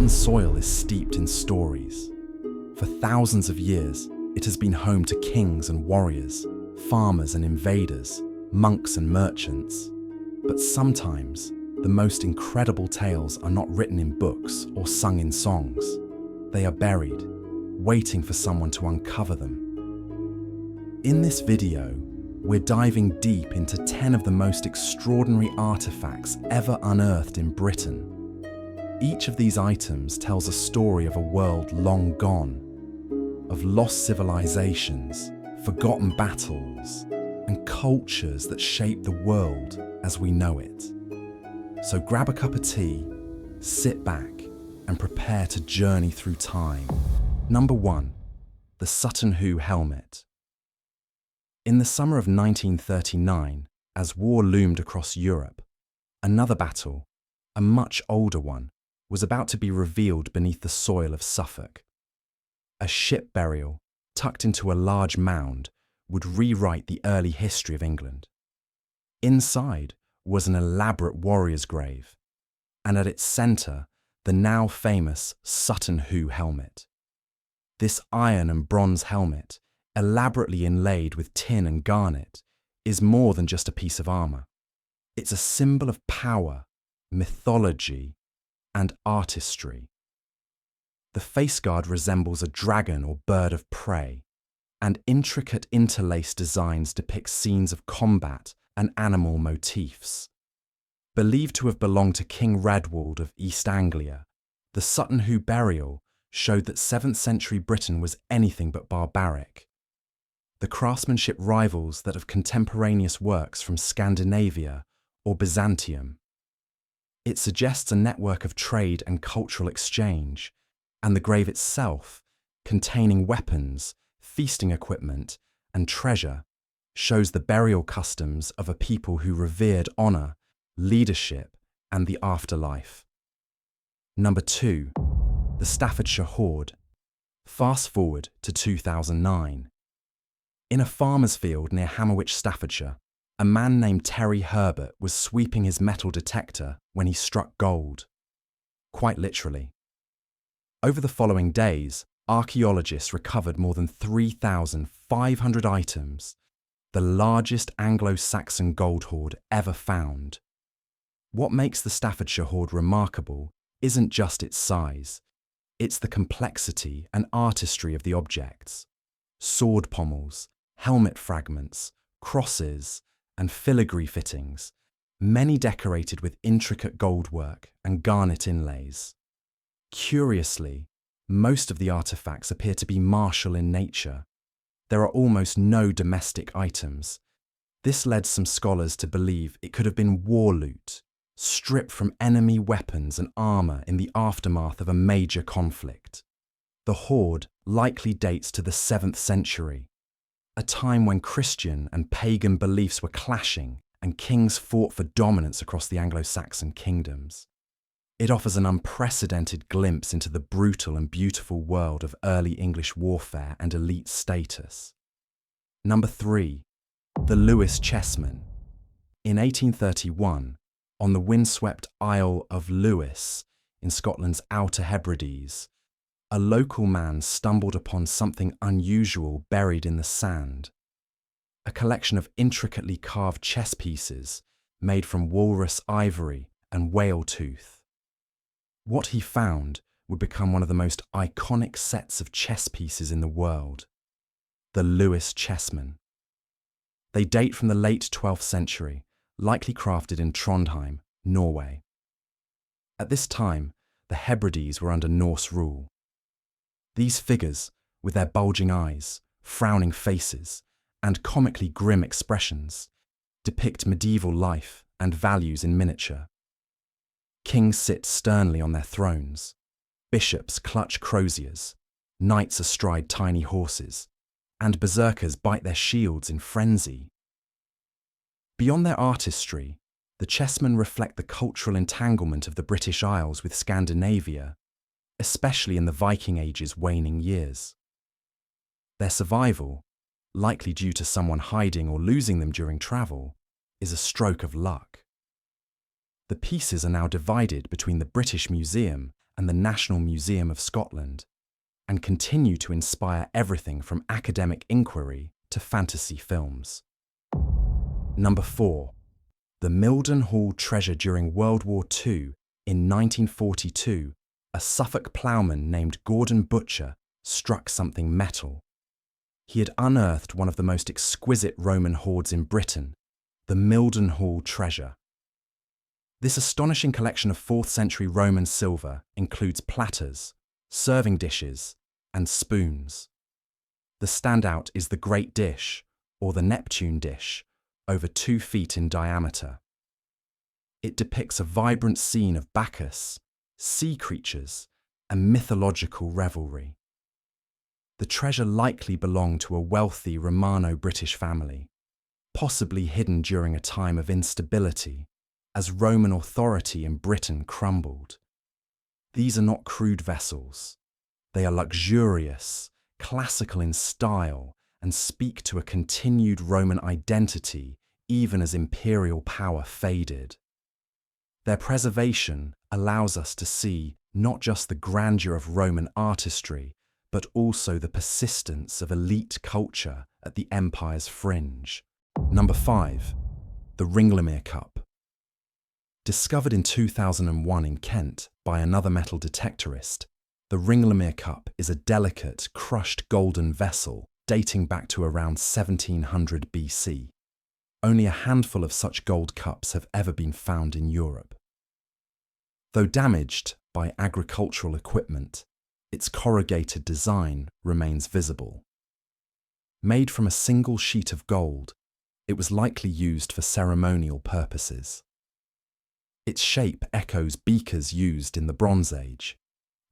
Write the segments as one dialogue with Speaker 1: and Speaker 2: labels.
Speaker 1: Sutton's soil is steeped in stories. For thousands of years, it has been home to kings and warriors, farmers and invaders, monks and merchants. But sometimes, the most incredible tales are not written in books or sung in songs. They are buried, waiting for someone to uncover them. In this video, we're diving deep into 10 of the most extraordinary artifacts ever unearthed in Britain. Each of these items tells a story of a world long gone, of lost civilizations, forgotten battles, and cultures that shape the world as we know it. So grab a cup of tea, sit back, and prepare to journey through time. Number 1. The Sutton Who Helmet. In the summer of 1939, as war loomed across Europe, another battle, a much older one, was about to be revealed beneath the soil of Suffolk. A ship burial, tucked into a large mound, would rewrite the early history of England. Inside was an elaborate warrior's grave, and at its centre, the now famous Sutton Who Helmet. This iron and bronze helmet, elaborately inlaid with tin and garnet, is more than just a piece of armour. It's a symbol of power, mythology, and artistry. The faceguard resembles a dragon or bird of prey, and intricate interlaced designs depict scenes of combat and animal motifs. Believed to have belonged to King Radwald of East Anglia, the Sutton Hoo burial showed that 7th century Britain was anything but barbaric. The craftsmanship rivals that of contemporaneous works from Scandinavia or Byzantium. It suggests a network of trade and cultural exchange, and the grave itself, containing weapons, feasting equipment, and treasure, shows the burial customs of a people who revered honour, leadership, and the afterlife. Number 2. The Staffordshire Horde. Fast forward to 2009. In a farmer's field near Hammerwich, Staffordshire, a man named Terry Herbert was sweeping his metal detector when he struck gold. Quite literally. Over the following days, archaeologists recovered more than 3,500 items, the largest Anglo-Saxon gold hoard ever found. What makes the Staffordshire Horde remarkable isn't just its size, it's the complexity and artistry of the objects. Sword pommels, helmet fragments, crosses, and filigree fittings, many decorated with intricate goldwork and garnet inlays. Curiously, most of the artefacts appear to be martial in nature. There are almost no domestic items. This led some scholars to believe it could have been war loot, stripped from enemy weapons and armour in the aftermath of a major conflict. The hoard likely dates to the 7th century, a time when Christian and pagan beliefs were clashing and kings fought for dominance across the Anglo-Saxon kingdoms. It offers an unprecedented glimpse into the brutal and beautiful world of early English warfare and elite status. Number 3. The Lewis Chessman. In 1831, on the windswept Isle of Lewis in Scotland's Outer Hebrides, a local man stumbled upon something unusual buried in the sand. A collection of intricately carved chess pieces made from walrus ivory and whale tooth. What he found would become one of the most iconic sets of chess pieces in the world, the Lewis Chessman. They date from the late 12th century, likely crafted in Trondheim, Norway. At this time, the Hebrides were under Norse rule. These figures, with their bulging eyes, frowning faces, and comically grim expressions, depict medieval life and values in miniature. Kings sit sternly on their thrones, bishops clutch croziers, knights astride tiny horses, and berserkers bite their shields in frenzy. Beyond their artistry, the chessmen reflect the cultural entanglement of the British Isles with Scandinavia, especially in the Viking Age's waning years. Their survival, likely due to someone hiding or losing them during travel, is a stroke of luck. The pieces are now divided between the British Museum and the National Museum of Scotland, and continue to inspire everything from academic inquiry to fantasy films. Number 4. The Milden Hall treasure during World War II. In 1942, a Suffolk ploughman named Gordon Butcher struck something metal. He had unearthed one of the most exquisite Roman hoards in Britain, the Milden Hall treasure. This astonishing collection of 4th century Roman silver includes platters, serving dishes, and spoons. The standout is the Great Dish, or the Neptune dish, over 2 feet in diameter. It depicts a vibrant scene of Bacchus, sea creatures, and mythological revelry. The treasure likely belonged to a wealthy Romano-British family, possibly hidden during a time of instability as Roman authority in Britain crumbled. These are not crude vessels. They are luxurious, classical in style, and speak to a continued Roman identity even as imperial power faded. Their preservation allows us to see not just the grandeur of Roman artistry, but also the persistence of elite culture at the empire's fringe. Number 5. The Ringlamir Cup. Discovered in 2001 in Kent by another metal detectorist, the Ringlamir Cup is a delicate, crushed golden vessel dating back to around 1700 BC. Only a handful of such gold cups have ever been found in Europe. Though damaged by agricultural equipment, its corrugated design remains visible. Made from a single sheet of gold, it was likely used for ceremonial purposes. Its shape echoes beakers used in the Bronze Age,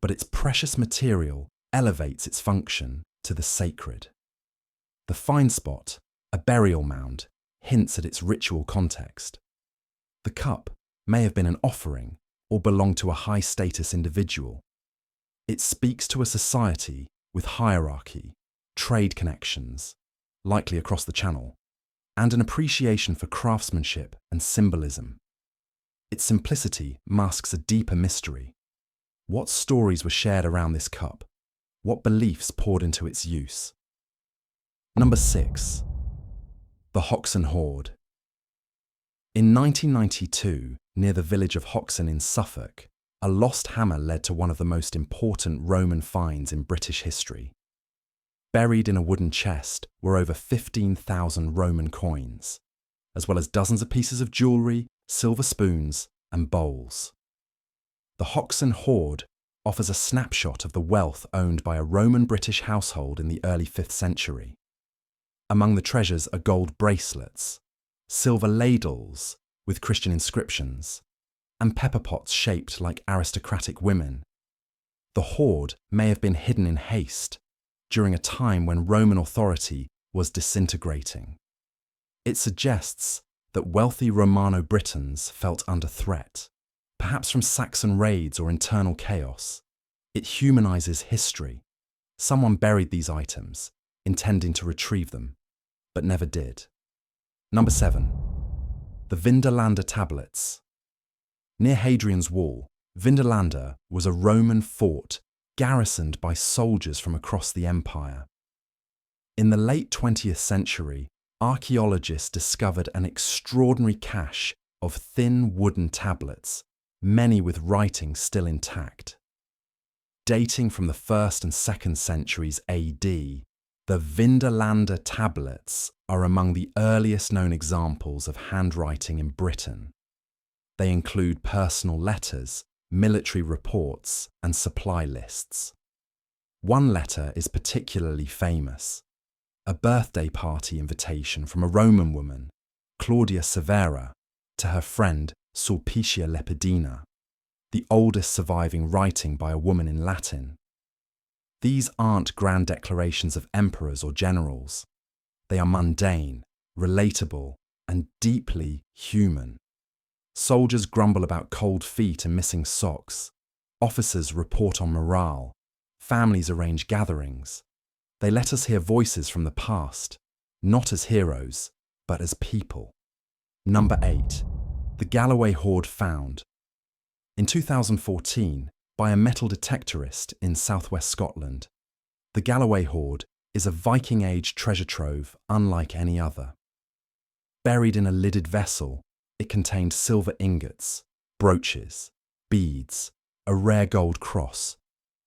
Speaker 1: but its precious material elevates its function to the sacred. The find spot, a burial mound, hints at its ritual context. The cup may have been an offering or belonged to a high-status individual. It speaks to a society with hierarchy, trade connections, likely across the Channel, and an appreciation for craftsmanship and symbolism. Its simplicity masks a deeper mystery. What stories were shared around this cup? What beliefs poured into its use? Number 6. The Hawken Horde. In 1992, near the village of Hawken in Suffolk, a lost hammer led to one of the most important Roman finds in British history. Buried in a wooden chest were over 15,000 Roman coins, as well as dozens of pieces of jewellery, silver spoons, and bowls. The Hawken Horde offers a snapshot of the wealth owned by a Roman British household in the early 5th century. Among the treasures are gold bracelets, silver ladles with Christian inscriptions, and pepper pots shaped like aristocratic women. The hoard may have been hidden in haste during a time when Roman authority was disintegrating. It suggests that wealthy Romano-Britons felt under threat, perhaps from Saxon raids or internal chaos. It humanises history. Someone buried these items, intending to retrieve them, but never did. Number 7. The Vinderlander Tablets. Near Hadrian's Wall, Vinderlander was a Roman fort garrisoned by soldiers from across the empire. In the late 20th century, archaeologists discovered an extraordinary cache of thin wooden tablets, many with writing still intact. Dating from the 1st and 2nd centuries AD, the Vinderlander Tablets are among the earliest known examples of handwriting in Britain. They include personal letters, military reports, and supply lists. One letter is particularly famous: a birthday party invitation from a Roman woman, Claudia Severa, to her friend Sulpicia Lepidina, the oldest surviving writing by a woman in Latin. These aren't grand declarations of emperors or generals. They are mundane, relatable, and deeply human. Soldiers grumble about cold feet and missing socks. Officers report on morale. Families arrange gatherings. They let us hear voices from the past, not as heroes, but as people. Number 8. The Galloway Horde found. In 2014, by a metal detectorist in southwest Scotland, the Galloway Horde is a Viking Age treasure trove unlike any other. Buried in a lidded vessel, it contained silver ingots, brooches, beads, a rare gold cross,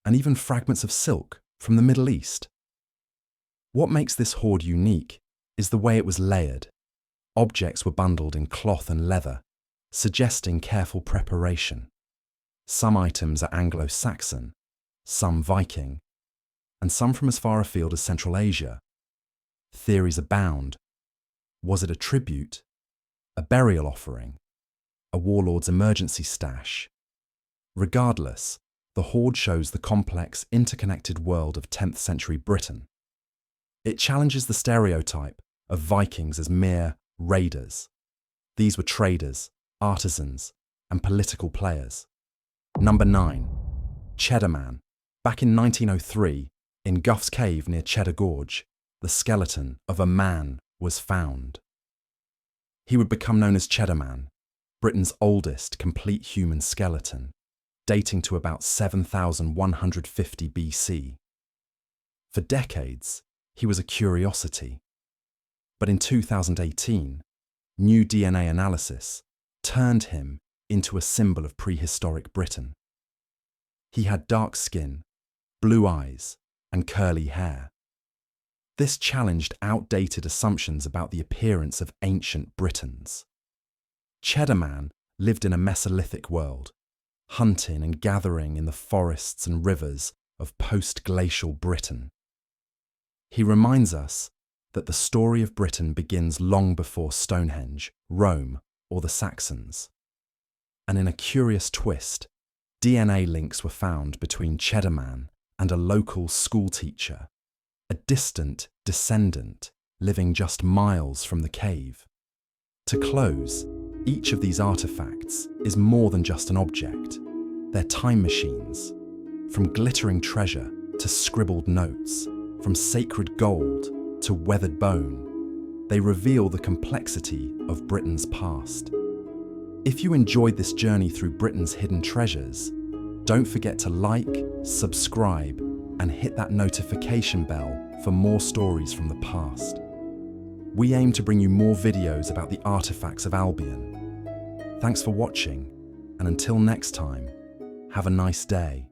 Speaker 1: and even fragments of silk from the Middle East. What makes this hoard unique is the way it was layered. Objects were bundled in cloth and leather, suggesting careful preparation. Some items are Anglo-Saxon, some Viking, and some from as far afield as Central Asia. Theories abound. Was it a tribute, a burial offering, a warlord's emergency stash? Regardless, the hoard shows the complex, interconnected world of 10th century Britain. It challenges the stereotype of Vikings as mere raiders. These were traders, artisans, and political players. Number 9. Cheddin. Back in 1903, in Gough's Cave near Cheddar Gorge, the skeleton of a man was found. He would become known as Cheddin, Britain's oldest complete human skeleton, dating to about 7,150 BC. For decades, he was a curiosity. But in 2018, new DNA analysis turned him into a symbol of prehistoric Britain. He had dark skin, blue eyes, and curly hair. This challenged outdated assumptions about the appearance of ancient Britons. Cheddin lived in a Mesolithic world, hunting and gathering in the forests and rivers of post-glacial Britain. He reminds us that the story of Britain begins long before Stonehenge, Rome, or the Saxons. And in a curious twist, DNA links were found between Cheddin and a local schoolteacher, a distant descendant living just miles from the cave. To close, each of these artifacts is more than just an object. They're time machines. From glittering treasure to scribbled notes, from sacred gold to weathered bone, they reveal the complexity of Britain's past. If you enjoyed this journey through Britain's hidden treasures, don't forget to like, subscribe, and hit that notification bell for more stories from the past. We aim to bring you more videos about the artifacts of Albion. Thanks for watching, and until next time, have a nice day.